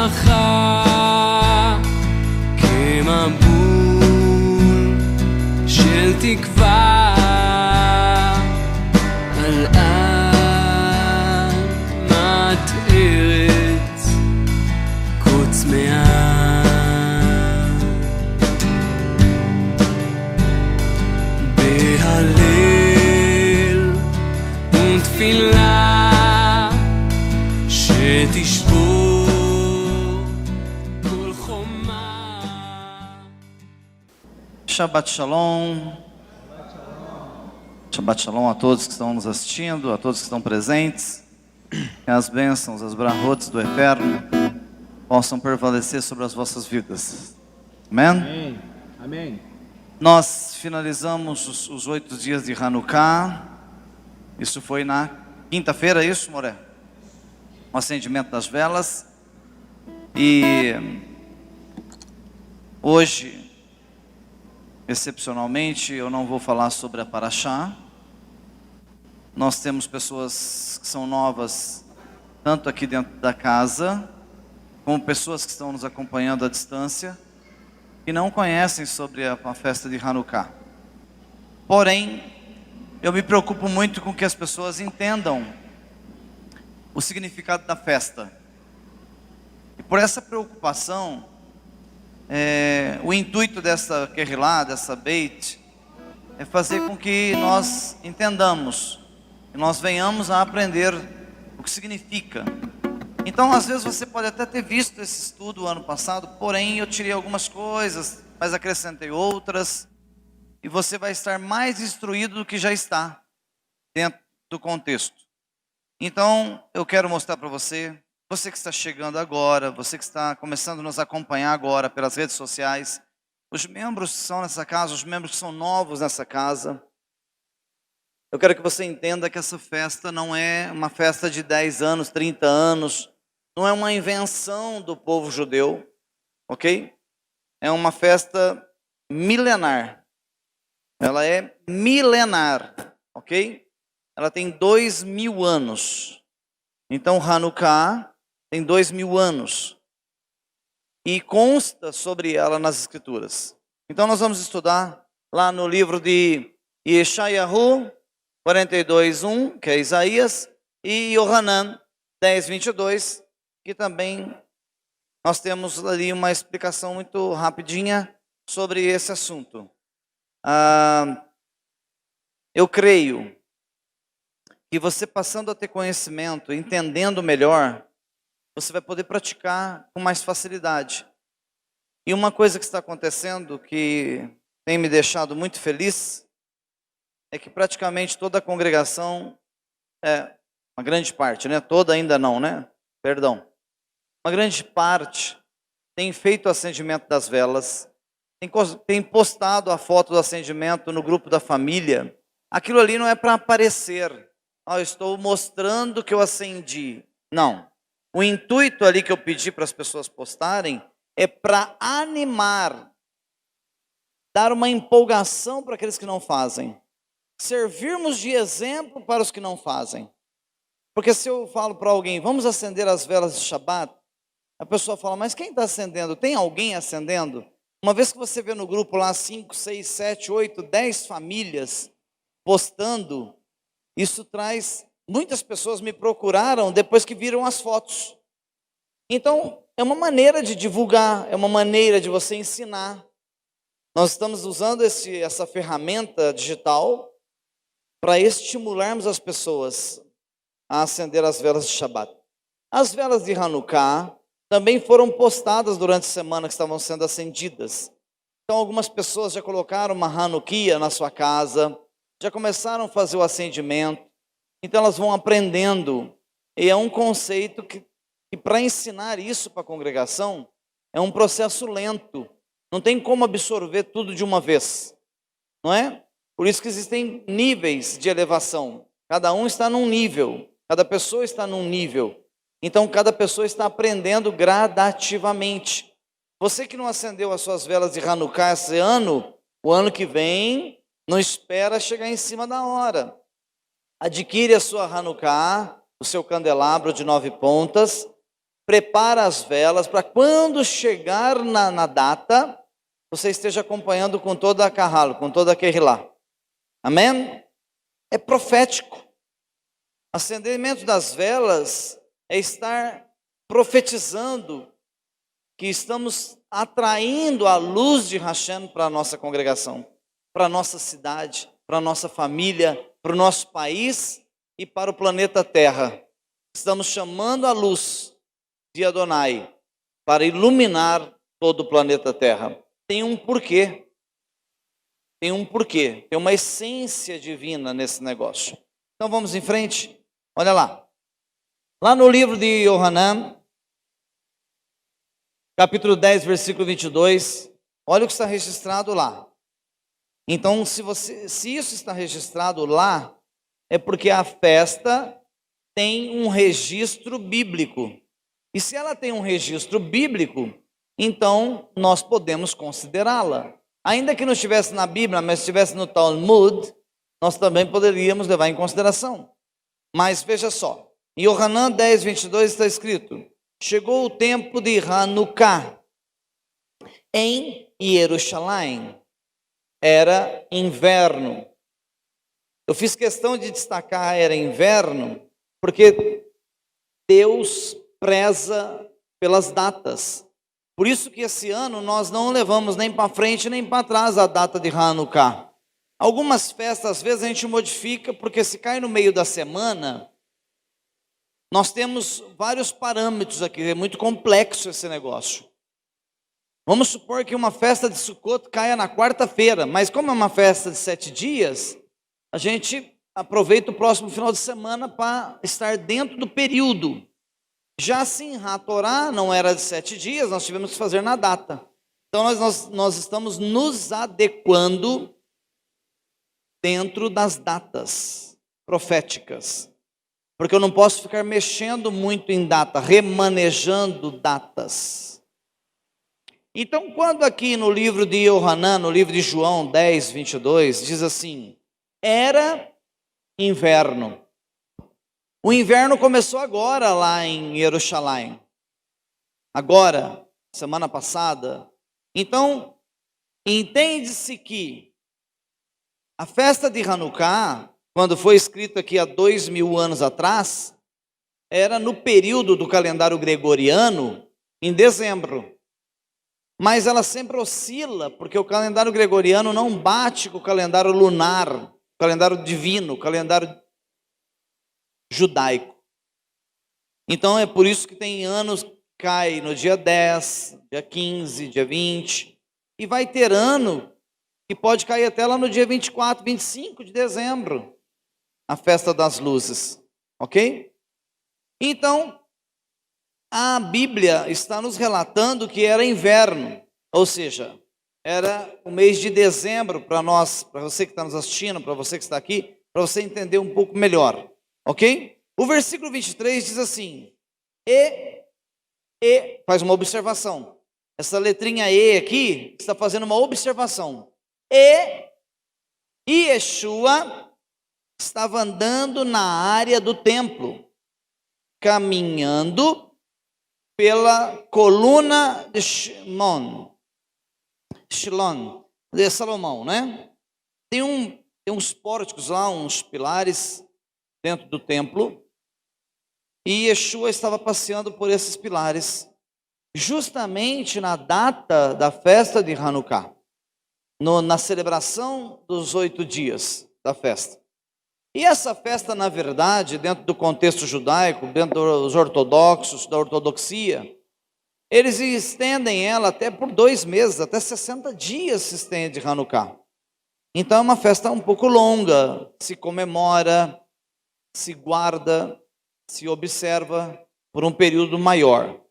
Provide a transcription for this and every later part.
שמחה כמבול של תקווה על אדמת ארץ כה צמאה. בהלל ותפילה שתשבור כל חומה. Shabbat Shalom. Shabbat Shalom a todos que estão nos assistindo, a todos que estão presentes. Que as bênçãos, as brahot do Eterno possam prevalecer sobre as vossas vidas. Amém? Amém. Amém. Nós finalizamos os 8 dias de Hanukkah. Isso foi na quinta-feira, é isso, Moré? O acendimento das velas. E hoje, excepcionalmente, eu não vou falar sobre a Parashá. Nós temos pessoas que são novas, tanto aqui dentro da casa, como pessoas que estão nos acompanhando à distância, que não conhecem sobre a festa de Hanukkah. Porém, eu me preocupo muito com que as pessoas entendam o significado da festa. E por essa preocupação, o intuito dessa Kehilá, dessa Beit, é fazer com que nós entendamos, que nós venhamos a aprender o que significa. Então, às vezes você pode até ter visto esse estudo ano passado, porém eu tirei algumas coisas, mas acrescentei outras, e você vai estar mais instruído do que já está dentro do contexto. Então, eu quero mostrar para você, você que está chegando agora, você que está começando a nos acompanhar agora pelas redes sociais, os membros que são nessa casa, os membros que são novos nessa casa, eu quero que você entenda que essa festa não é uma festa de 10 anos, 30 anos, não é uma invenção do povo judeu, ok? É uma festa milenar. Ela é milenar, ok? Ela tem 2000 anos. Então Hanukkah tem 2000 anos. E consta sobre ela nas Escrituras. Então nós vamos estudar lá no livro de Yeshayahu 42:1, que é Isaías, e Yohanan 10:22, que também nós temos ali uma explicação muito rapidinha sobre esse assunto. Eu creio que você passando a ter conhecimento, entendendo melhor, você vai poder praticar com mais facilidade. E uma coisa que está acontecendo que tem me deixado muito feliz é que praticamente toda a congregação, uma grande parte, né? Toda ainda não, né? Perdão. Uma grande parte tem feito o acendimento das velas, tem postado a foto do acendimento no grupo da família. Aquilo ali não é para aparecer. Eu estou mostrando que eu acendi. Não. O intuito ali que eu pedi para as pessoas postarem é para animar, dar uma empolgação para aqueles que não fazem. Servirmos de exemplo para os que não fazem. Porque se eu falo para alguém, vamos acender as velas de Shabbat, a pessoa fala, mas quem está acendendo? Tem alguém acendendo? Uma vez que você vê no grupo lá 5, 6, 7, 8, 10 famílias postando, isso traz, muitas pessoas me procuraram depois que viram as fotos. Então, é uma maneira de divulgar, é uma maneira de você ensinar. Nós estamos usando essa ferramenta digital para estimularmos as pessoas a acender as velas de Shabbat. As velas de Hanukkah também foram postadas durante a semana que estavam sendo acendidas. Então algumas pessoas já colocaram uma Hanukkah na sua casa, já começaram a fazer o acendimento. Então elas vão aprendendo. E é um conceito que para ensinar isso para a congregação é um processo lento. Não tem como absorver tudo de uma vez, não é? Por isso que existem níveis de elevação. Cada um está num nível, cada pessoa está num nível. Então cada pessoa está aprendendo gradativamente. Você que não acendeu as suas velas de Hanukkah esse ano, o ano que vem, não espera chegar em cima da hora. Adquire a sua Hanukkah, o seu candelabro de 9 pontas, prepara as velas para quando chegar na data, você esteja acompanhando com toda a carralo, com toda a querrilá. Amém? É profético. Acendimento das velas é estar profetizando que estamos atraindo a luz de Hashem para a nossa congregação, para a nossa cidade, para a nossa família, para o nosso país e para o planeta Terra. Estamos chamando a luz de Adonai para iluminar todo o planeta Terra. Tem um porquê. Tem um porquê. Tem uma essência divina nesse negócio. Então vamos em frente. Olha lá. Lá no livro de Yohanan, capítulo 10, versículo 22, olha o que está registrado lá. Então, se isso está registrado lá, é porque a festa tem um registro bíblico. E se ela tem um registro bíblico, então nós podemos considerá-la. Ainda que não estivesse na Bíblia, mas estivesse no Talmud, nós também poderíamos levar em consideração. Mas veja só, em Yohanan 10, 22 está escrito: chegou o tempo de Hanukkah em Jerusalém. Era inverno. Eu fiz questão de destacar era inverno, porque Deus preza pelas datas. Por isso que esse ano nós não levamos nem para frente nem para trás a data de Hanukkah. Algumas festas, às vezes, a gente modifica, porque se cai no meio da semana, nós temos vários parâmetros aqui, é muito complexo esse negócio. Vamos supor que uma festa de Sukkot caia na quarta-feira, mas como é uma festa de 7 dias, a gente aproveita o próximo final de semana para estar dentro do período. Já assim, a Torá não era de 7 dias, nós tivemos que fazer na data. Então nós estamos nos adequando dentro das datas proféticas. Porque eu não posso ficar mexendo muito em data, remanejando datas. Então, quando aqui no livro de Yohanan, no livro de João 10, 22, diz assim: era inverno. O inverno começou agora lá em Jerusalém. Agora, semana passada. Então, entende-se que a festa de Hanukkah, quando foi escrito aqui há 2000 anos atrás, era no período do calendário gregoriano, em dezembro. Mas ela sempre oscila, porque o calendário gregoriano não bate com o calendário lunar, o calendário divino, o calendário judaico. Então é por isso que tem anos que cai no dia 10, dia 15, dia 20, e vai ter ano que pode cair até lá no dia 24, 25 de dezembro, a festa das luzes, ok? Então, a Bíblia está nos relatando que era inverno, ou seja, era o mês de dezembro para nós, para você que está nos assistindo, para você que está aqui, para você entender um pouco melhor, ok? O versículo 23 diz assim: faz uma observação. Essa letrinha E aqui está fazendo uma observação. E Yeshua estava andando na área do templo, caminhando pela coluna de Shilon, de Salomão, né? Tem uns pórticos lá, uns pilares dentro do templo, e Yeshua estava passeando por esses pilares, justamente na data da festa de Hanukkah, na celebração dos 8 dias da festa. E essa festa, na verdade, dentro do contexto judaico, dentro dos ortodoxos, da ortodoxia, eles estendem ela até por 2 meses, até 60 dias se estende Hanukkah. Então é uma festa um pouco longa, se comemora, se guarda, se observa por um período maior,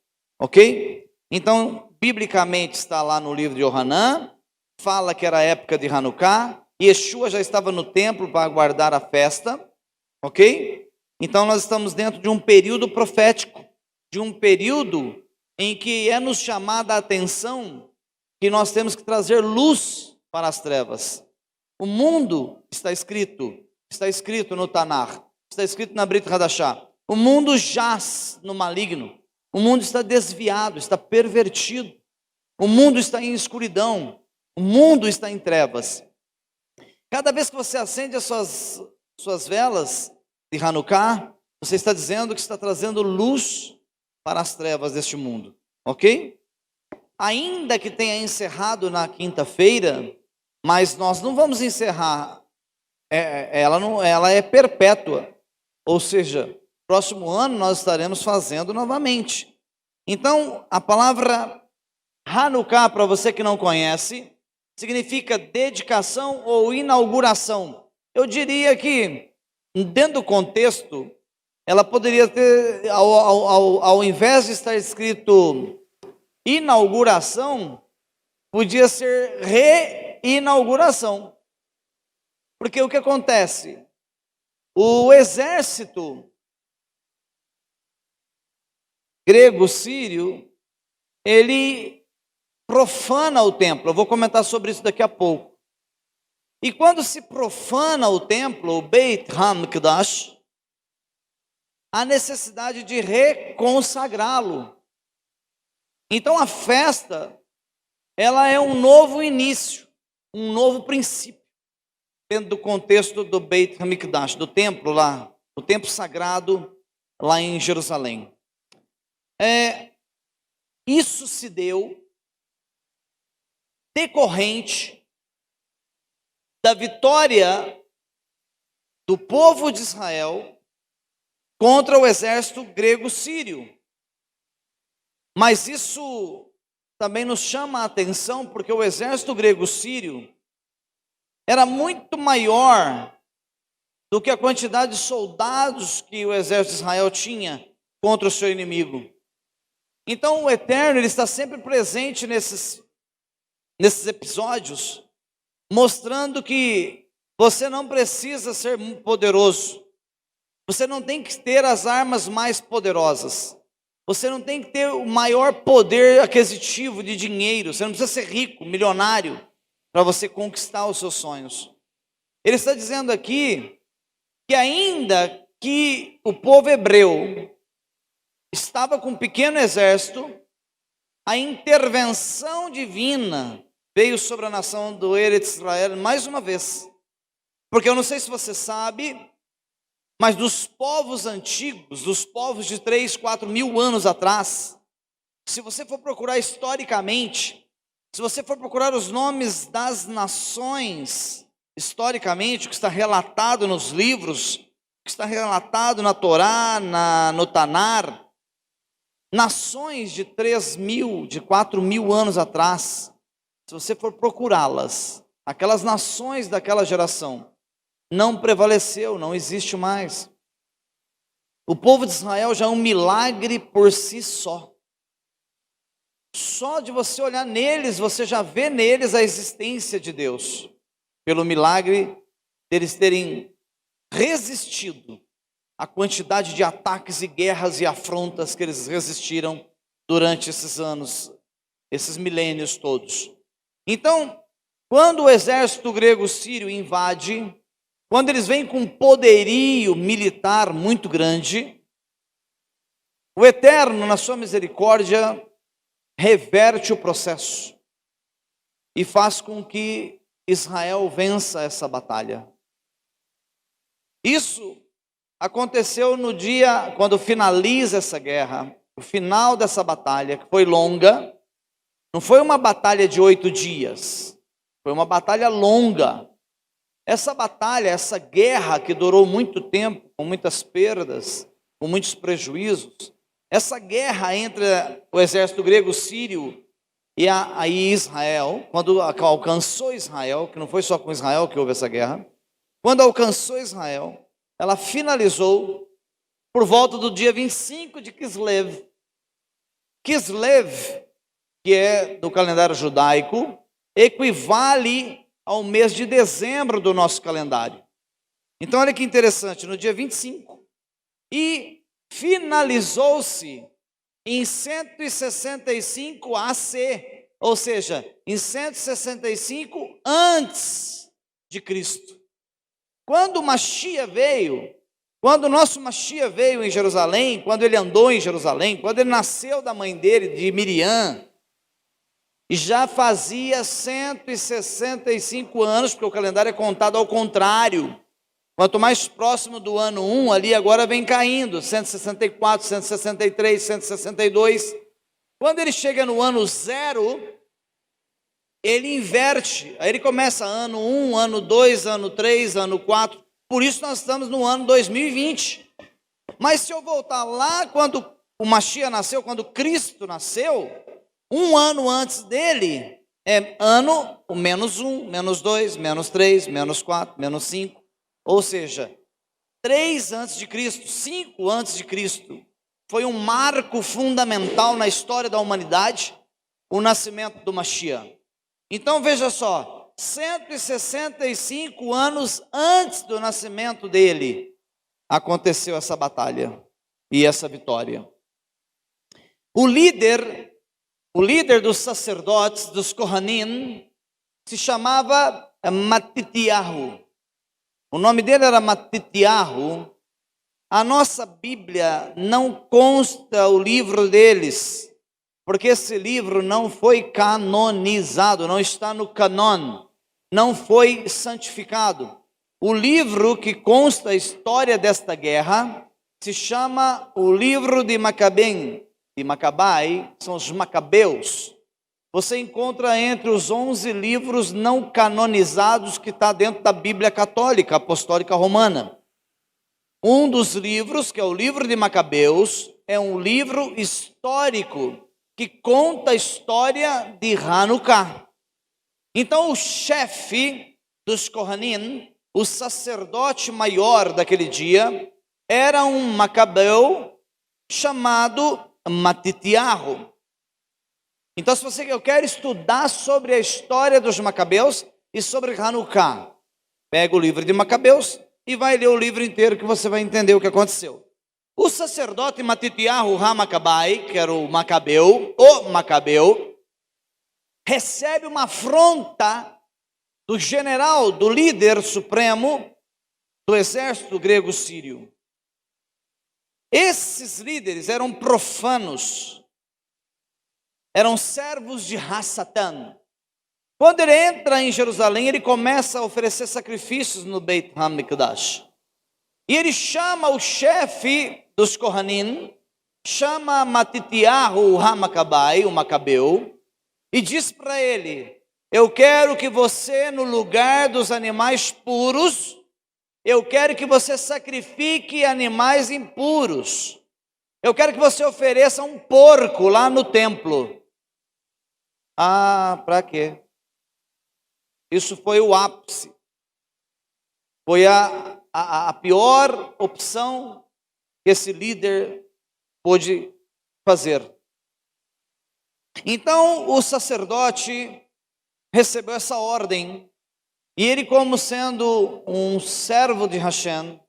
ok? Então, biblicamente está lá no livro de Yohanan, fala que era a época de Hanukkah, Yeshua já estava no templo para aguardar a festa, ok? Então nós estamos dentro de um período profético, de um período em que é nos chamada a atenção que nós temos que trazer luz para as trevas. O mundo está escrito no Tanar, está escrito na Brit Hadashah, o mundo jaz no maligno, O mundo está desviado, está pervertido. O mundo está em escuridão. O mundo está em trevas. Cada vez que você acende as suas velas de Hanukkah, você está dizendo que está trazendo luz para as trevas deste mundo. Ok? Ainda que tenha encerrado na quinta-feira, mas nós não vamos encerrar. Ela é perpétua. Ou seja, próximo ano nós estaremos fazendo novamente. Então, a palavra Hanukkah, para você que não conhece, significa dedicação ou inauguração. Eu diria que, dentro do contexto, ela poderia ter, ao invés de estar escrito inauguração, podia ser reinauguração. Porque o que acontece? O exército grego-sírio, ele profana o templo. Eu vou comentar sobre isso daqui a pouco. E quando se profana o templo, o Beit HaMikdash, há necessidade de reconsagrá-lo. Então a festa, ela é um novo início, um novo princípio, dentro do contexto do Beit HaMikdash, do templo lá, o templo sagrado lá em Jerusalém. Isso se deu decorrente da vitória do povo de Israel contra o exército grego-sírio. Mas isso também nos chama a atenção porque o exército grego-sírio era muito maior do que a quantidade de soldados que o exército de Israel tinha contra o seu inimigo. Então o Eterno, ele está sempre presente nesses episódios, mostrando que você não precisa ser poderoso, você não tem que ter as armas mais poderosas, você não tem que ter o maior poder aquisitivo de dinheiro, você não precisa ser rico, milionário, para você conquistar os seus sonhos. Ele está dizendo aqui que ainda que o povo hebreu estava com um pequeno exército, a intervenção divina veio sobre a nação do Eretz Israel mais uma vez. Porque eu não sei se você sabe, mas dos povos antigos, dos povos de 3, 4 mil anos atrás, se você for procurar historicamente, se você for procurar os nomes das nações, historicamente, o que está relatado nos livros, o que está relatado na Torá, no Tanar, nações de 3 mil, de 4 mil anos atrás, se você for procurá-las, aquelas nações daquela geração, não prevaleceu, não existe mais. O povo de Israel já é um milagre por si só. Só de você olhar neles, você já vê neles a existência de Deus, pelo milagre deles terem resistido à quantidade de ataques e guerras e afrontas que eles resistiram durante esses anos, esses milênios todos. Então, quando o exército grego-sírio invade, quando eles vêm com um poderio militar muito grande, o Eterno, na sua misericórdia, reverte o processo e faz com que Israel vença essa batalha. Isso aconteceu no dia quando finaliza essa guerra, o final dessa batalha, que foi longa. Não foi uma batalha de 8 dias, foi uma batalha longa. Essa batalha, essa guerra que durou muito tempo, com muitas perdas, com muitos prejuízos, essa guerra entre o exército grego-sírio e Israel, quando alcançou Israel, que não foi só com Israel que houve essa guerra, quando alcançou Israel, ela finalizou por volta do dia 25 de Kislev. Kislev, que é do calendário judaico, equivale ao mês de dezembro do nosso calendário. Então olha que interessante, no dia 25, e finalizou-se em 165 AC, ou seja, em 165 antes de Cristo. Quando o Mashiach veio, Quando o nosso Mashiach veio em Jerusalém, quando ele andou em Jerusalém, quando ele nasceu da mãe dele, de Miriam, e já fazia 165 anos, porque o calendário é contado ao contrário. Quanto mais próximo do ano 1, ali agora vem caindo, 164, 163, 162. Quando ele chega no ano 0, ele inverte. Aí ele começa ano 1, ano 2, ano 3, ano 4. Por isso nós estamos no ano 2020. Mas se eu voltar lá quando o Mashiach nasceu, quando Cristo nasceu, um ano antes dele é ano menos 1, menos 2, menos 3, menos 4, menos 5. Ou seja, 3 antes de Cristo, 5 antes de Cristo. Foi um marco fundamental na história da humanidade, o nascimento do Mashiach. Então veja só, 165 anos antes do nascimento dele, aconteceu essa batalha e essa vitória. O líder dos sacerdotes, dos Kohanim, se chamava Matityahu. O nome dele era Matityahu. A nossa Bíblia não consta o livro deles, porque esse livro não foi canonizado, não está no canon, não foi santificado. O livro que consta a história desta guerra se chama o livro de Macabém, de Macabai, são os Macabeus. Você encontra entre os 11 livros não canonizados que está dentro da Bíblia Católica, Apostólica Romana. Um dos livros, que é o livro de Macabeus, é um livro histórico que conta a história de Hanukkah. Então o chefe dos Kohanim, o sacerdote maior daquele dia, era um Macabeu chamado Matityahu. Então, se eu quero estudar sobre a história dos Macabeus e sobre Hanukkah, pega o livro de Macabeus e vai ler o livro inteiro que você vai entender o que aconteceu. O sacerdote Matityahu HaMacabai, que era o Macabeu, recebe uma afronta do general, do líder supremo do exército grego-sírio. Esses líderes eram profanos, eram servos de Hassatan. Quando ele entra em Jerusalém, ele começa a oferecer sacrifícios no Beit HaMikdash. E ele chama o chefe dos Kohanim, chama Matityahu HaMacabai, o Macabeu, e diz para ele: eu quero que você, no lugar dos animais puros, eu quero que você sacrifique animais impuros. Eu quero que você ofereça um porco lá no templo. Ah, para quê? Isso foi o ápice. Foi a pior opção que esse líder pôde fazer. Então o sacerdote recebeu essa ordem, e ele, como sendo um servo de Hashem,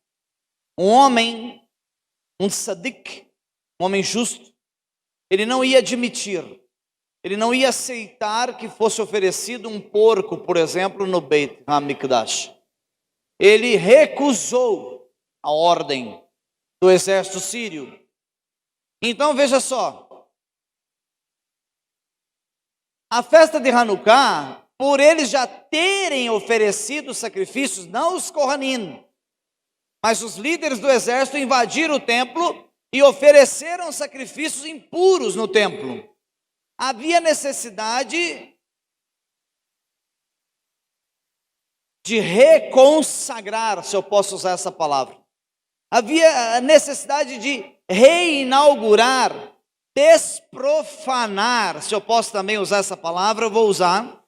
um homem, um tzadik, um homem justo, ele não ia admitir, ele não ia aceitar que fosse oferecido um porco, por exemplo, no Beit HaMikdash. Ele recusou a ordem do exército sírio. Então veja só, a festa de Hanukkah, por eles já terem oferecido sacrifícios, não os Kohanim, mas os líderes do exército invadiram o templo e ofereceram sacrifícios impuros no templo. Havia necessidade de reconsagrar, se eu posso usar essa palavra. Havia necessidade de reinaugurar, desprofanar, se eu posso também usar essa palavra, eu vou usar.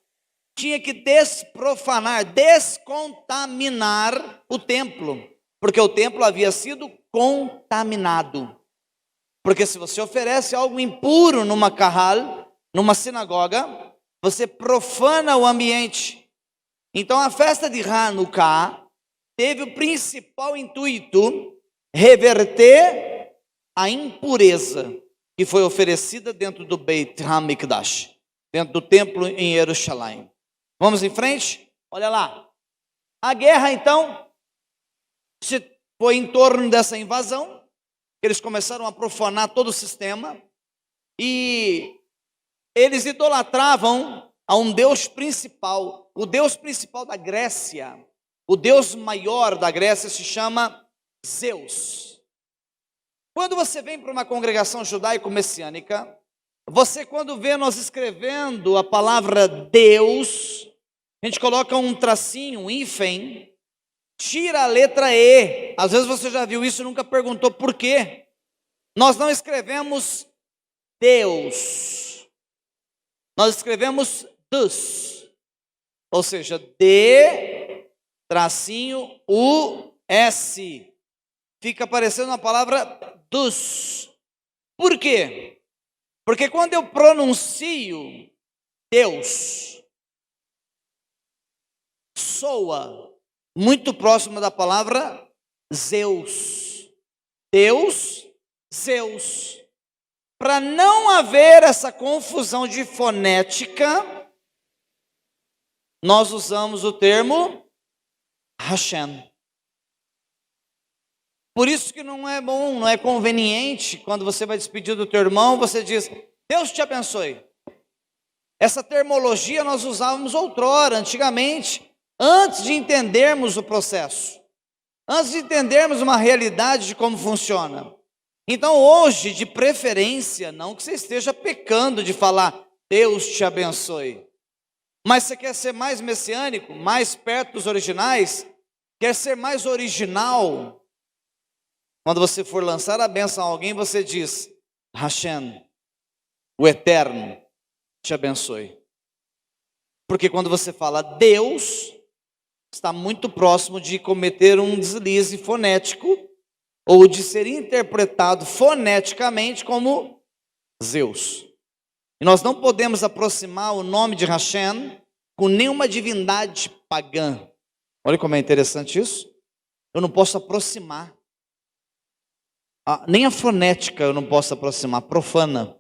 Tinha que desprofanar, descontaminar o templo, porque o templo havia sido contaminado. Porque se você oferece algo impuro numa kahal, numa sinagoga, você profana o ambiente. Então a festa de Hanukkah teve o principal intuito reverter a impureza que foi oferecida dentro do Beit HaMikdash, dentro do templo em Jerusalém. Vamos em frente? Olha lá. A guerra então se foi em torno dessa invasão que eles começaram a profanar todo o sistema e eles idolatravam a um Deus principal, o Deus principal da Grécia. O Deus maior da Grécia se chama Zeus. Quando você vem para uma congregação judaico-messiânica, você quando vê nós escrevendo a palavra Deus, a gente coloca um tracinho, um hífen, tira a letra E. Às vezes você já viu isso e nunca perguntou por quê. Nós não escrevemos Deus. Nós escrevemos Deus. Ou seja, D, tracinho, U, S. Fica aparecendo a palavra Deus. Por quê? Porque quando eu pronuncio Deus, soa muito próximo da palavra Zeus. Deus, Zeus. Para não haver essa confusão de fonética, nós usamos o termo Hashem. Por isso que não é bom, não é conveniente, quando você vai despedir do teu irmão, você diz, Deus te abençoe. Essa termologia nós usávamos outrora, antigamente, antes de entendermos o processo, antes de entendermos uma realidade de como funciona. Então hoje, de preferência, não que você esteja pecando de falar, Deus te abençoe. Mas você quer ser mais messiânico, mais perto dos originais, quer ser mais original. Quando você for lançar a bênção a alguém, você diz, Hashem, o Eterno, te abençoe. Porque quando você fala Deus, está muito próximo de cometer um deslize fonético, ou de ser interpretado foneticamente como Zeus. E nós não podemos aproximar o nome de Hashem com nenhuma divindade pagã. Olha como é interessante isso. Eu não posso aproximar. Nem a fonética eu não posso aproximar, profana.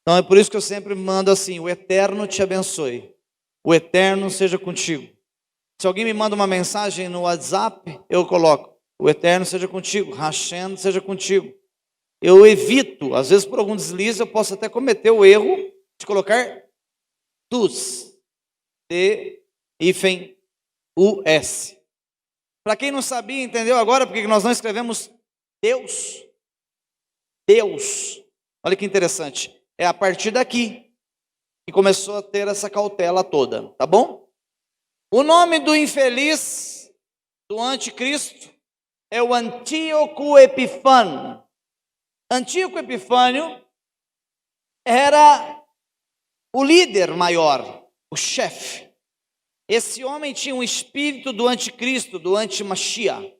Então é por isso que eu sempre mando assim, o Eterno te abençoe. O Eterno seja contigo. Se alguém me manda uma mensagem no WhatsApp, eu coloco, o Eterno seja contigo, Hashem seja contigo. Eu evito, às vezes por algum deslize, eu posso até cometer o erro de colocar Tus, T-U-S. Para quem não sabia, entendeu agora porque nós não escrevemos Deus? Deus. Olha que interessante. É a partir daqui que começou a ter essa cautela toda, tá bom? O nome do infeliz, do anticristo, é o Antíoco Epifânio. Antíoco Epifânio era o líder maior, o chefe. Esse homem tinha um espírito do anticristo, do anti-Mashiach,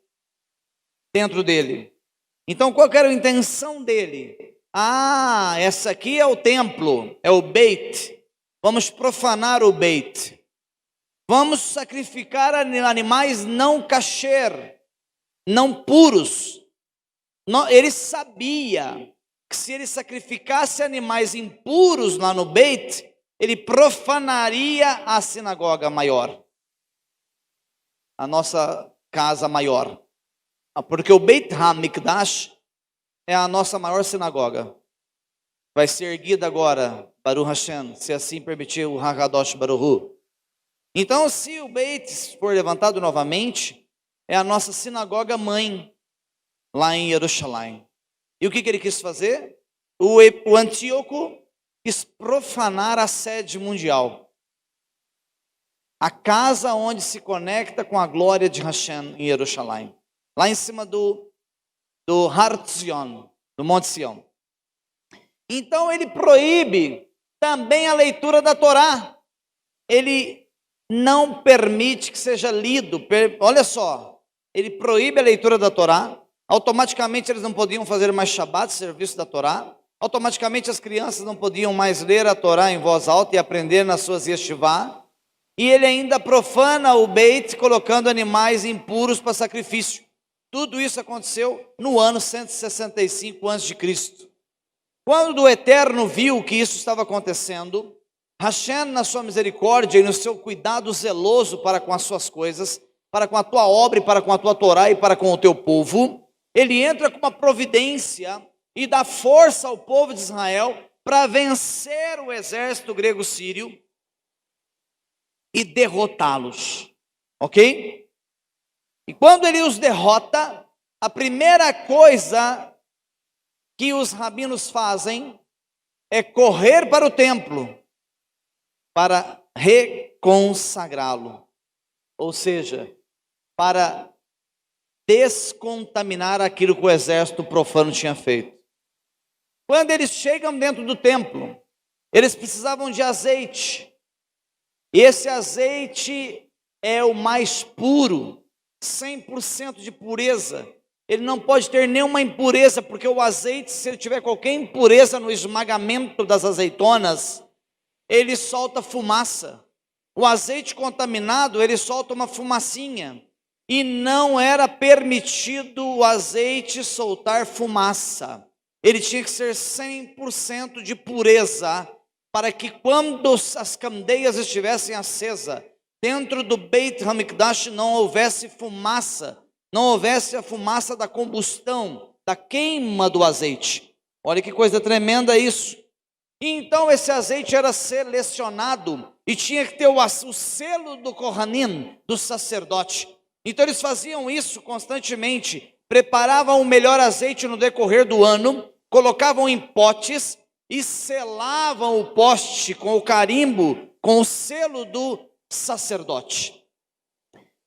dentro dele. Então, qual era a intenção dele? Essa aqui é o templo, é o Beit. Vamos profanar o Beit. Vamos sacrificar animais não kasher, não puros. Ele sabia que se ele sacrificasse animais impuros lá no Beit, ele profanaria a sinagoga maior, a nossa casa maior. Porque o Beit HaMikdash é a nossa maior sinagoga. Vai ser erguida agora, Baruch Hashem, se assim permitir o Hakadosh Baruch Hu. Então, se o Beit for levantado novamente, é a nossa sinagoga mãe, lá em Jerusalém. E o que ele quis fazer? O Antíoco quis profanar a sede mundial. A casa onde se conecta com a glória de Hashem em Jerusalém. Lá em cima do Har Zion, do Monte Sião. Então ele proíbe também a leitura da Torá. Ele não permite que seja lido. Olha só, ele proíbe a leitura da Torá. Automaticamente eles não podiam fazer mais Shabat, serviço da Torá. Automaticamente as crianças não podiam mais ler a Torá em voz alta e aprender nas suas yeshivá. E ele ainda profana o Beit, colocando animais impuros para sacrifício. Tudo isso aconteceu no ano 165 a.C. Quando o Eterno viu que isso estava acontecendo, Hashem, na sua misericórdia e no seu cuidado zeloso para com as suas coisas, para com a tua obra, e para com a tua Torá, e para com o teu povo. Ele entra com uma providência e dá força ao povo de Israel para vencer o exército grego-sírio e derrotá-los, ok? E quando ele os derrota, a primeira coisa que os rabinos fazem é correr para o templo para reconsagrá-lo, ou seja, para descontaminar aquilo que o exército profano tinha feito. Quando eles chegam dentro do templo, eles precisavam de azeite. E esse azeite é o mais puro, 100% de pureza. Ele não pode ter nenhuma impureza, porque o azeite, se ele tiver qualquer impureza no esmagamento das azeitonas, ele solta fumaça. O azeite contaminado, ele solta uma fumacinha. E não era permitido o azeite soltar fumaça. Ele tinha que ser 100% de pureza, para que quando as candeias estivessem acesas, dentro do Beit HaMikdash não houvesse fumaça, não houvesse a fumaça da combustão, da queima do azeite. Olha que coisa tremenda isso. E então esse azeite era selecionado e tinha que ter o selo do Kohanim, do sacerdote. Então eles faziam isso constantemente, preparavam o melhor azeite no decorrer do ano, colocavam em potes e selavam o poste com o carimbo, com o selo do sacerdote.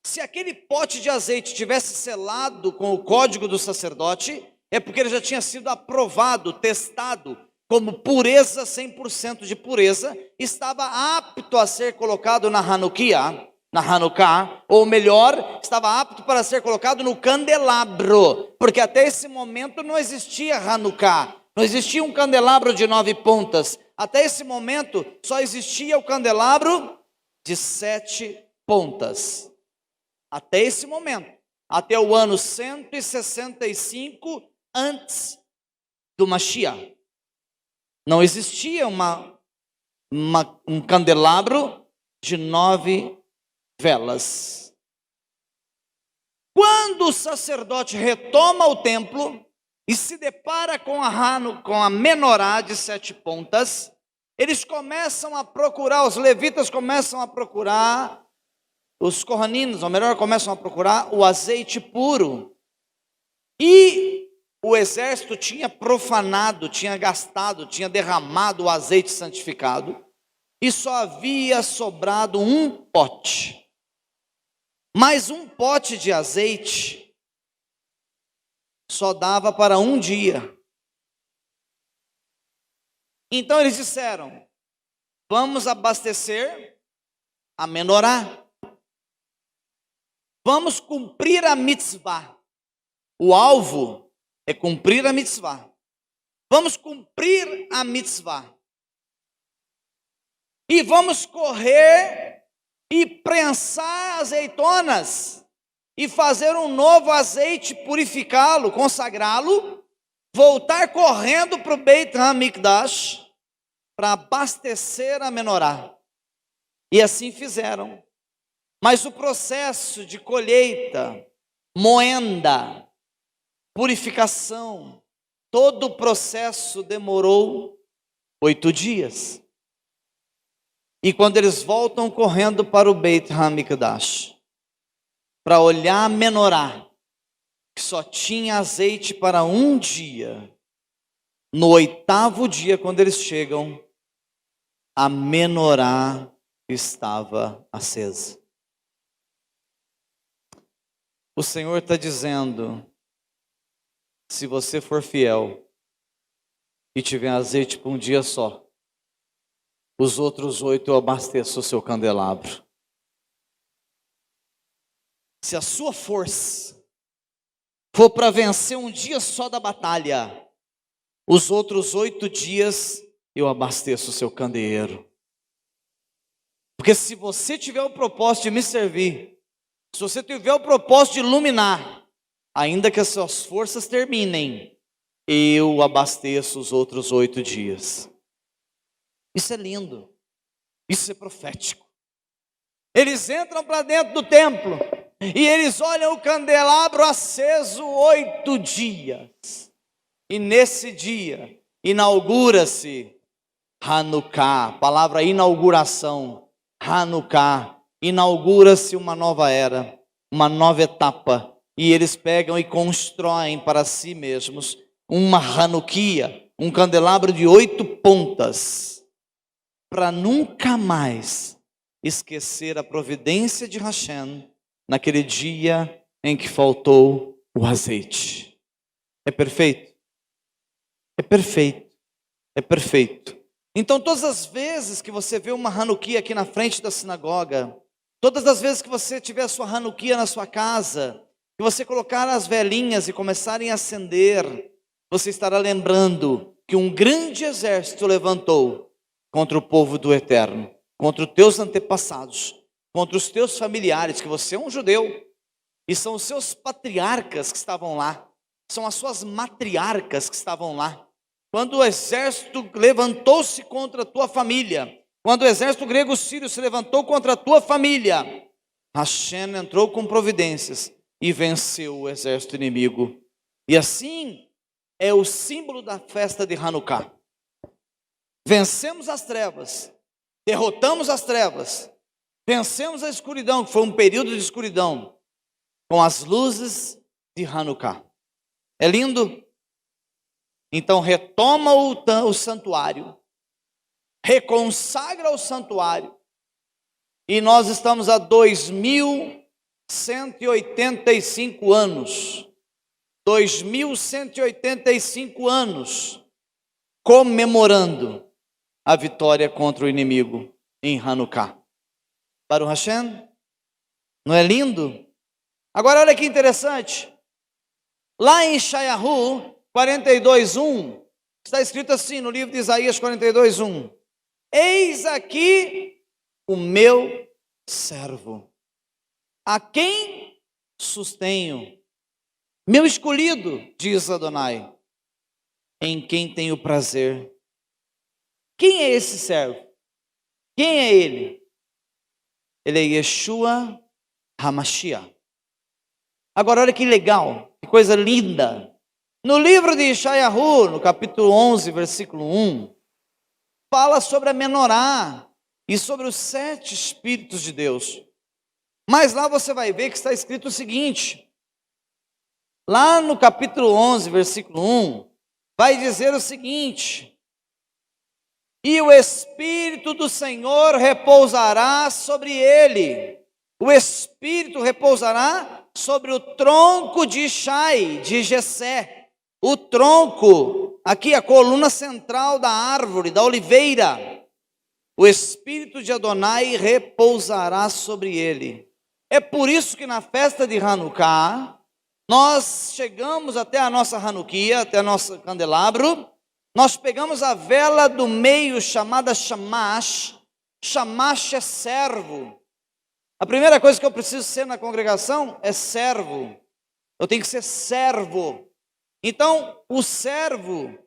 Se aquele pote de azeite tivesse selado com o código do sacerdote, é porque ele já tinha sido aprovado, testado como pureza, 100% de pureza, estava apto a ser colocado na Hanukkah, ou melhor, estava apto para ser colocado no candelabro, porque até esse momento não existia Hanukkah, não existia um candelabro de 9 pontas, até esse momento só existia o candelabro de 7 pontas, até esse momento, até o ano 165 antes do Mashiach, não existia um candelabro de 9 velas. Quando o sacerdote retoma o templo e se depara com a menorá de 7 pontas, eles começam a procurar, os levitas começam a procurar, os coraninos, ou melhor, começam a procurar o azeite puro. E o exército tinha profanado, tinha gastado, tinha derramado o azeite santificado, e só havia sobrado um pote. Mas um pote de azeite só dava para um dia. Então eles disseram: vamos abastecer a menorá, vamos cumprir a mitzvah. O alvo é cumprir a mitzvah. Vamos cumprir a mitzvah. E vamos correr e prensar azeitonas e fazer um novo azeite, purificá-lo, consagrá-lo, voltar correndo para o Beit HaMikdash para abastecer a menorá. E assim fizeram. Mas o processo de colheita, moenda, purificação, todo o processo demorou 8 dias. E quando eles voltam correndo para o Beit HaMikdash, para olhar a menorá, que só tinha azeite para um dia, no 8º dia, quando eles chegam, a menorá estava acesa. O Senhor está dizendo: se você for fiel e tiver azeite por um dia só, os outros 8 eu abasteço o seu candelabro. Se a sua força for para vencer um dia só da batalha, os outros 8 dias eu abasteço o seu candeeiro. Porque se você tiver o propósito de me servir, se você tiver o propósito de iluminar, ainda que as suas forças terminem, eu abasteço os outros 8 dias. Isso é lindo. Isso é profético. Eles entram para dentro do templo E eles olham o candelabro aceso 8 dias. E nesse dia inaugura-se Hanukkah, palavra inauguração, Hanukkah, inaugura-se uma nova era, uma nova etapa. E eles pegam e constroem para si mesmos uma Hanukkah, um candelabro de 8 pontas, para nunca mais esquecer a providência de Hashem naquele dia em que faltou o azeite. É perfeito? É perfeito. É perfeito. Então, todas as vezes que você vê uma Hanukkah aqui na frente da sinagoga, todas as vezes que você tiver a sua Hanukkah na sua casa, que você colocar as velinhas e começarem a acender, você estará lembrando que um grande exército levantou contra o povo do Eterno, contra os teus antepassados, contra os teus familiares, que você é um judeu, e são os seus patriarcas que estavam lá, são as suas matriarcas que estavam lá. Quando o exército levantou-se contra a tua família, quando o exército grego sírio se levantou contra a tua família, Hashem entrou com providências e venceu o exército inimigo. E assim é o símbolo da festa de Hanukkah. Vencemos as trevas, derrotamos as trevas, vencemos a escuridão, que foi um período de escuridão, com as luzes de Hanukkah. É lindo? Então retoma o santuário, reconsagra o santuário, e nós estamos há 2185 anos, 2185 anos, comemorando a vitória contra o inimigo em Hanukkah. Baruch Hashem, não é lindo? Agora olha que interessante, lá em Yeshayahu 42:1, está escrito assim no livro de Isaías 42:1: eis aqui o meu servo, a quem sustenho, meu escolhido, diz Adonai, em quem tenho prazer. Quem é esse servo? Quem é ele? Ele é Yeshua HaMashiach. Agora olha que legal, que coisa linda. No livro de Yeshayahu, no capítulo 11, versículo 1, fala sobre a menorá e sobre os 7 Espíritos de Deus. Mas lá você vai ver que está escrito o seguinte, lá no capítulo 11, versículo 1, vai dizer o seguinte: e o Espírito do Senhor repousará sobre ele, o Espírito repousará sobre o tronco de Ishai, de Jessé. O tronco, aqui a coluna central da árvore, da oliveira. O Espírito de Adonai repousará sobre ele. É por isso que na festa de Hanukkah, nós chegamos até a nossa Hanukkah, até o nosso candelabro, nós pegamos a vela do meio chamada Shamash. Shamash é servo. A primeira coisa que eu preciso ser na congregação é servo. Eu tenho que ser servo. Então, o servo,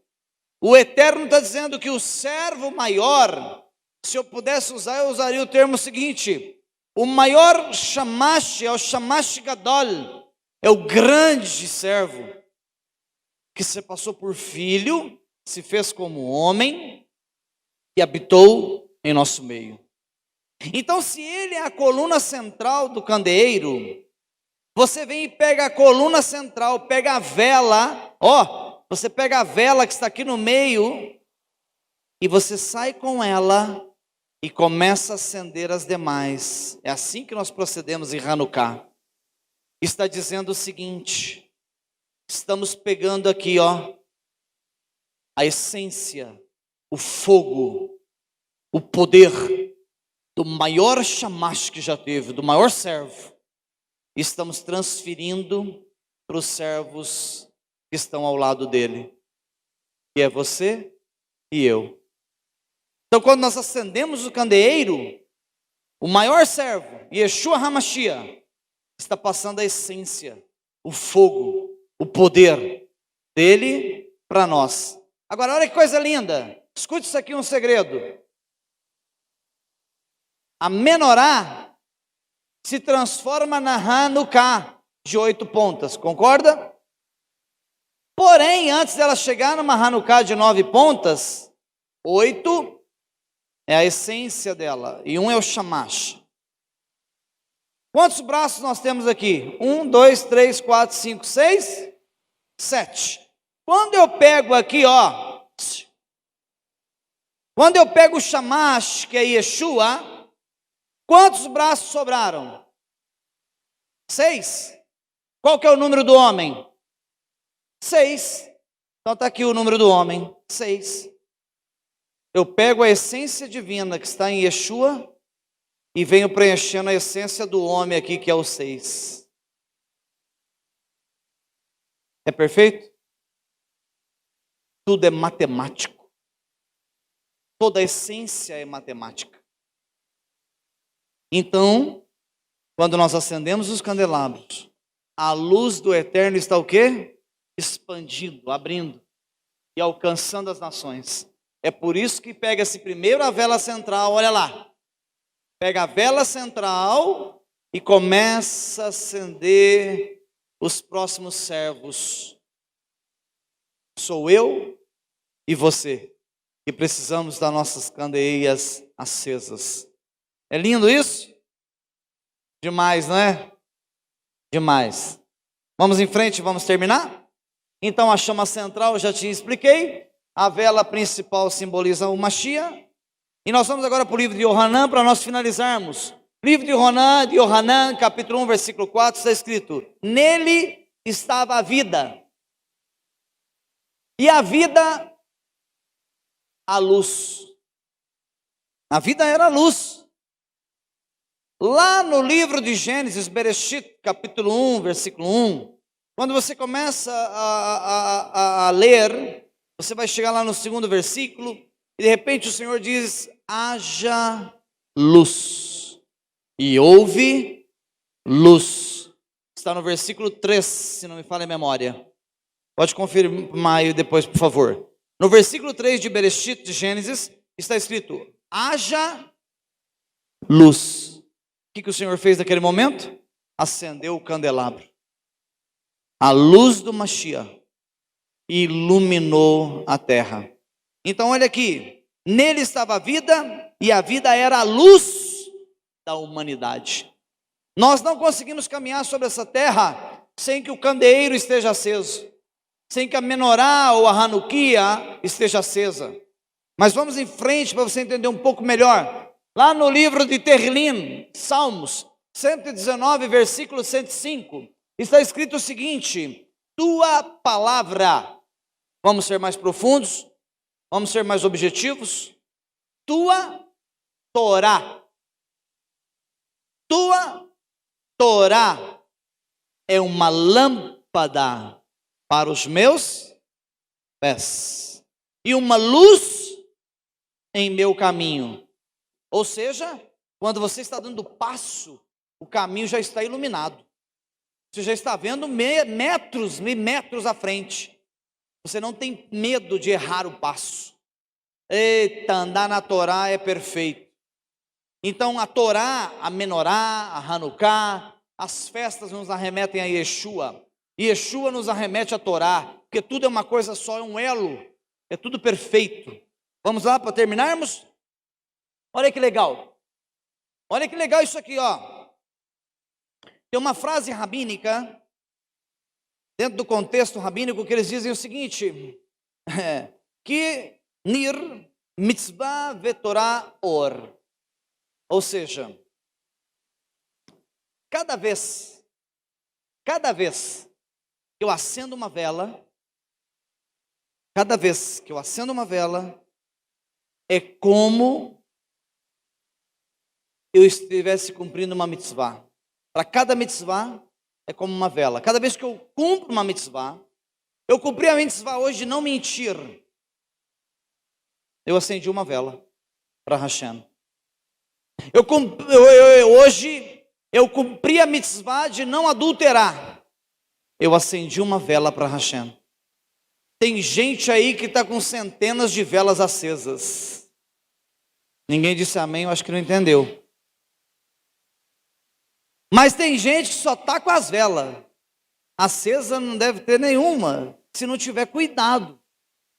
o Eterno está dizendo que o servo maior, se eu pudesse usar, eu usaria o termo seguinte: o maior Shamash é o Shamash Gadol, é o grande servo, que se passou por filho, se fez como homem e habitou em nosso meio. Então, se ele é a coluna central do candeeiro, você vem e pega a coluna central, pega a vela, você pega a vela que está aqui no meio, e você sai com ela e começa a acender as demais. É assim que nós procedemos em Hanukkah. Está dizendo o seguinte: estamos pegando aqui, a essência, o fogo, o poder do maior Shamash que já teve, do maior servo. Estamos transferindo para os servos que estão ao lado dele, que é você e eu. Então, quando nós acendemos o candeeiro, o maior servo, Yeshua HaMashiach, está passando a essência, o fogo, o poder dele para nós. Agora, olha que coisa linda, escute isso aqui, um segredo. A menorá se transforma na Hanukkah de 8 pontas, concorda? Porém, antes dela chegar numa Hanukkah de 9 pontas, 8 é a essência dela, e 1 é o shamash. Quantos braços nós temos aqui? 1, 2, 3, 4, 5, 6, 7. Quando eu pego aqui, ó, quando eu pego o shamash, que é Yeshua, quantos braços sobraram? 6. Qual que é o número do homem? 6. Então está aqui o número do homem, 6. Eu pego a essência divina que está em Yeshua e venho preenchendo a essência do homem aqui, que é o 6. É perfeito? Tudo é matemático. Toda a essência é matemática. Então, quando nós acendemos os candelabros, a luz do eterno está o quê? Expandindo, abrindo e alcançando as nações. É por isso que pega-se primeiro a vela central, olha lá. Pega a vela central e começa a acender os próximos servos. Sou eu e você, que precisamos das nossas candeias acesas. É lindo isso? Demais, não é? Demais. Vamos em frente, vamos terminar? Então a chama central eu já te expliquei. A vela principal simboliza o Mashiach. E nós vamos agora para o livro de Yohanan para nós finalizarmos. Livro de Yohanan, capítulo 1, versículo 4, está escrito: nele estava a vida. E a vida, a luz. A vida era a luz. Lá no livro de Gênesis, Bereshit, capítulo 1, versículo 1, quando você começa a ler, você vai chegar lá no segundo versículo, e de repente o Senhor diz: haja luz. E houve luz. Está no versículo 3, se não me falha a memória. Pode confirmar aí depois, por favor. No versículo 3 de Bereshit, de Gênesis, está escrito: haja luz. O que o Senhor fez naquele momento? Acendeu o candelabro. A luz do Mashiach iluminou a terra. Então olha aqui, nele estava a vida, e a vida era a luz da humanidade. Nós não conseguimos caminhar sobre essa terra sem que o candeeiro esteja aceso, sem que a menorá ou a Hanukkah esteja acesa. Mas vamos em frente para você entender um pouco melhor. Lá no livro de Terrilim, Salmos 119, versículo 105, está escrito o seguinte: tua palavra. Vamos ser mais profundos? Vamos ser mais objetivos? Tua Torá. Tua Torá é uma lâmpada para os meus pés e uma luz em meu caminho. Ou seja, quando você está dando passo, o caminho já está iluminado. Você já está vendo metros e metros à frente. Você não tem medo de errar o passo. Eita, andar na Torá é perfeito. Então a Torá, a menorá, a Hanukkah, as festas nos arremetem a Yeshua. Yeshua nos arremete a Torá, porque tudo é uma coisa só, é um elo. É tudo perfeito. Vamos lá para terminarmos? Olha que legal. Olha que legal isso aqui, ó. Tem uma frase rabínica, dentro do contexto rabínico, que eles dizem o seguinte: que nir mitzvah vetorá or. Ou seja, cada vez que eu acendo uma vela, é como eu estivesse cumprindo uma mitzvah. Para cada mitzvah é como uma vela. Cada vez que eu cumpro uma mitzvah, eu cumpri a mitzvah hoje de não mentir, eu acendi uma vela para Hashem. Hoje eu cumpri a mitzvah de não adulterar, eu acendi uma vela para Hashem. Tem gente aí que está com centenas de velas acesas. Ninguém disse amém, eu acho que não entendeu. Mas tem gente que só está com as velas. Acesa não deve ter nenhuma, se não tiver cuidado,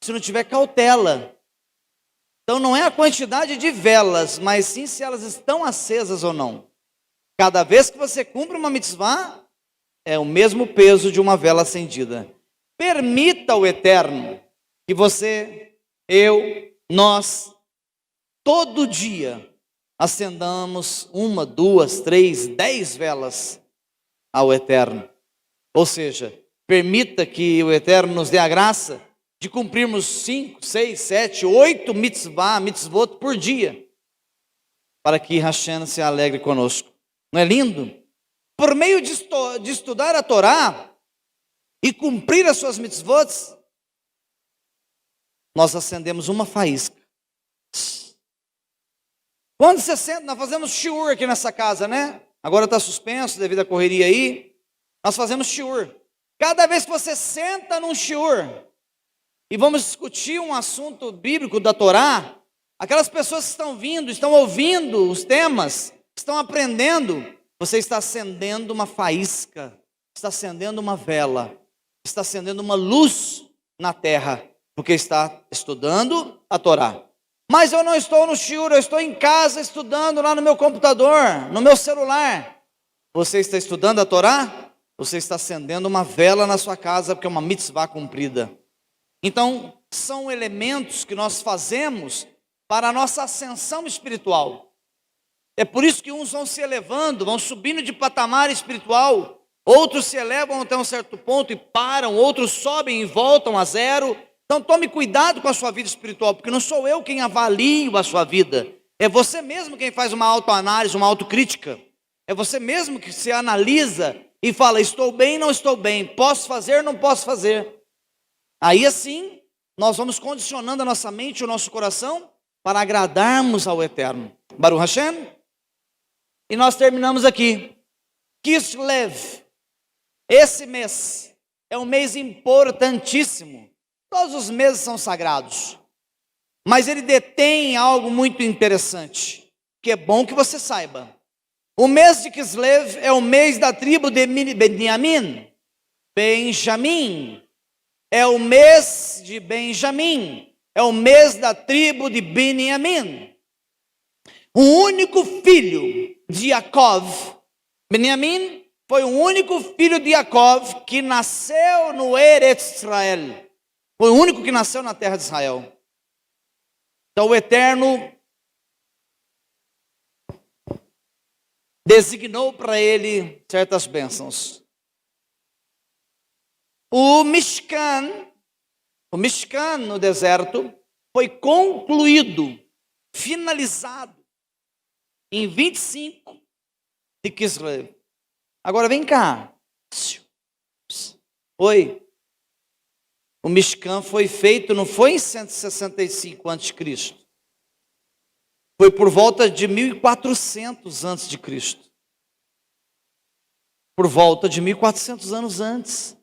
se não tiver cautela. Então não é a quantidade de velas, mas sim se elas estão acesas ou não. Cada vez que você cumpre uma mitzvah, é o mesmo peso de uma vela acendida. Permita ao Eterno que você, eu, nós, todo dia acendamos 1, 2, 3, 10 velas ao Eterno. Ou seja, permita que o Eterno nos dê a graça de cumprirmos 5, 6, 7, 8 mitzvot por dia, para que Hashem se alegre conosco. Não é lindo? Por meio de estudar a Torá e cumprir as suas mitzvot, nós acendemos uma faísca. Quando você senta, nós fazemos shiur aqui nessa casa, né? Agora está suspenso devido à correria aí. Nós fazemos shiur. Cada vez que você senta num shiur e vamos discutir um assunto bíblico da Torá, aquelas pessoas que estão vindo, estão ouvindo os temas, estão aprendendo, você está acendendo uma faísca, está acendendo uma vela, está acendendo uma luz na terra, porque está estudando a Torá. Mas eu não estou no shiur, eu estou em casa estudando lá no meu computador, no meu celular. Você está estudando a Torá? Você está acendendo uma vela na sua casa, porque é uma mitzvah cumprida. Então, são elementos que nós fazemos para a nossa ascensão espiritual. É por isso que uns vão se elevando, vão subindo de patamar espiritual, outros se elevam até um certo ponto e param, outros sobem e voltam a zero. Então tome cuidado com a sua vida espiritual, porque não sou eu quem avalio a sua vida, é você mesmo quem faz uma autoanálise, uma autocrítica. É você mesmo que se analisa e fala, estou bem, não estou bem, posso fazer, não posso fazer. Aí assim, nós vamos condicionando a nossa mente e o nosso coração para agradarmos ao Eterno. Baruch Hashem. E nós terminamos aqui. Kislev. Esse mês é um mês importantíssimo. Todos os meses são sagrados, mas ele detém algo muito interessante, que é bom que você saiba. O mês de Kislev é o mês da tribo de Benjamim. É o mês de Benjamim. É o mês da tribo de Benjamim. O único filho de Jacob, Benjamim, foi o único filho de Jacob que nasceu no Eretz Israel. Foi o único que nasceu na terra de Israel. Então o Eterno designou para ele certas bênçãos. O Mishkan no deserto foi concluído, finalizado em 25 de Kislev. Agora vem cá. Oi. O Mishkan foi feito, não foi em 165 a.C. Foi por volta de 1400 a.C. Por volta de 1400 anos antes.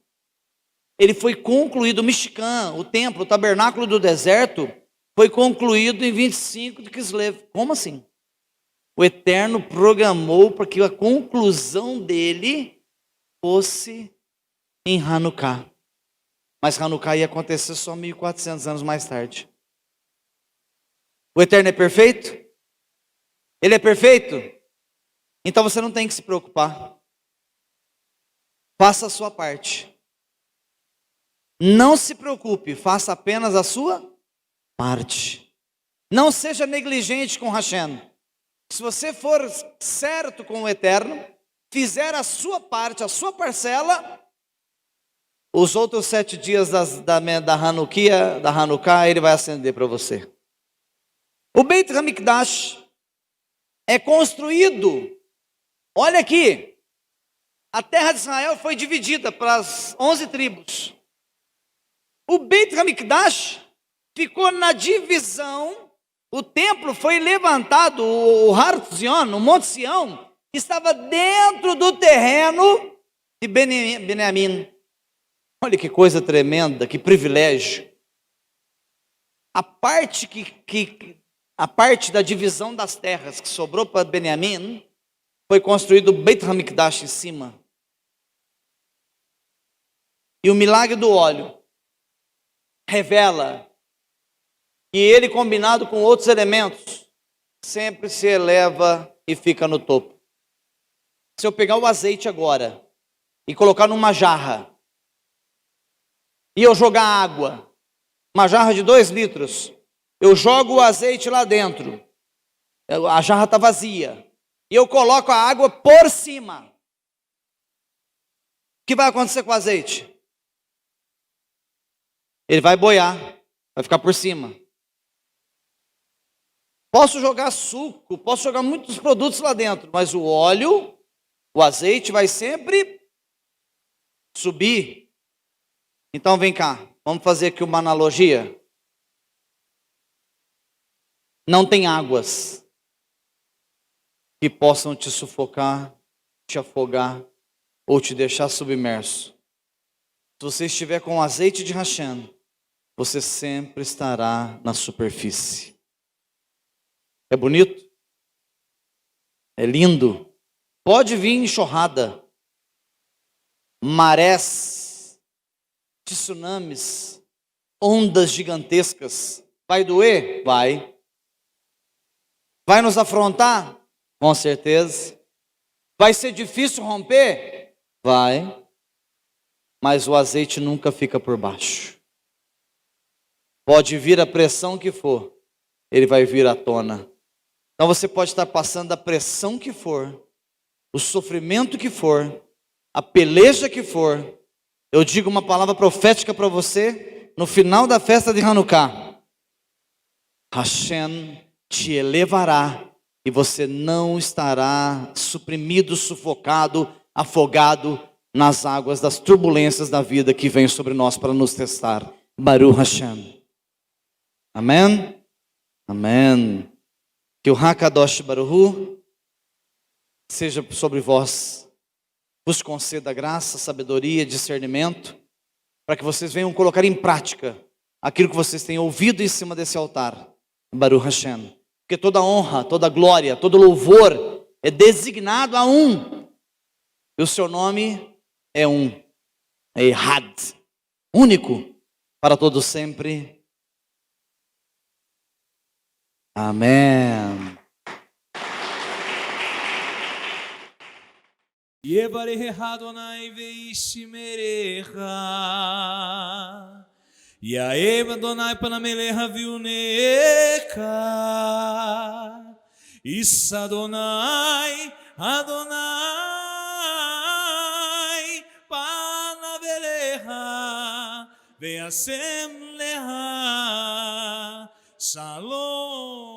Ele foi concluído, o Mishkan, o templo, o tabernáculo do deserto, foi concluído em 25 de Kislev. Como assim? O Eterno programou para que a conclusão dele fosse em Hanukkah. Mas Hanukkah ia acontecer só 1400 anos mais tarde. O Eterno é perfeito? Ele é perfeito? Então você não tem que se preocupar. Faça a sua parte. Não se preocupe, faça apenas a sua parte. Não seja negligente com Hashem. Se você for certo com o Eterno, fizer a sua parte, a sua parcela, os outros 7 dias da Hanukkah, ele vai acender para você. O Beit HaMikdash é construído, olha aqui, a terra de Israel foi dividida para as 11 tribos. O Beit HaMikdash ficou na divisão, o templo foi levantado, o Har Zion, o Monte Sião, estava dentro do terreno de Benjamim. Olha que coisa tremenda, que privilégio. A parte da divisão das terras que sobrou para Benjamim foi construído o Beit HaMikdash em cima. E o milagre do óleo revela que ele, combinado com outros elementos, sempre se eleva e fica no topo. Se eu pegar o azeite agora e colocar numa jarra, e eu jogar água, uma jarra de 2 litros, eu jogo o azeite lá dentro, a jarra está vazia, e eu coloco a água por cima, o que vai acontecer com o azeite? Ele vai boiar, vai ficar por cima. Posso jogar suco, posso jogar muitos produtos lá dentro, mas o óleo, o azeite vai sempre subir. Então vem cá, vamos fazer aqui uma analogia. Não tem águas que possam te sufocar, te afogar ou te deixar submerso. Se você estiver com azeite de Hashem, você sempre estará na superfície. É bonito? É lindo? Pode vir enxurrada, marés, tsunamis, ondas gigantescas. Vai doer? Vai. Vai nos afrontar? Com certeza. Vai ser difícil romper? Vai. Mas o azeite nunca fica por baixo. Pode vir a pressão que for, ele vai vir à tona. Então você pode estar passando a pressão que for, o sofrimento que for, a peleja que for. Eu digo uma palavra profética para você no final da festa de Hanukkah. Hashem te elevará e você não estará suprimido, sufocado, afogado nas águas das turbulências da vida que vem sobre nós para nos testar. Baruch Hashem. Amém? Amém. Que o Hakadosh Baruch Hu seja sobre vós, vos conceda graça, sabedoria, discernimento, para que vocês venham colocar em prática aquilo que vocês têm ouvido em cima desse altar. Baruch Hashem. Porque toda honra, toda glória, todo louvor é designado a um. E o seu nome é um. É Ehad. Único para todo sempre. Amém. יברך אדוני וישמרך, יאהב אדוני פניו אליך ויונק, יישא אדוני פניו אליך וישם לך שלום.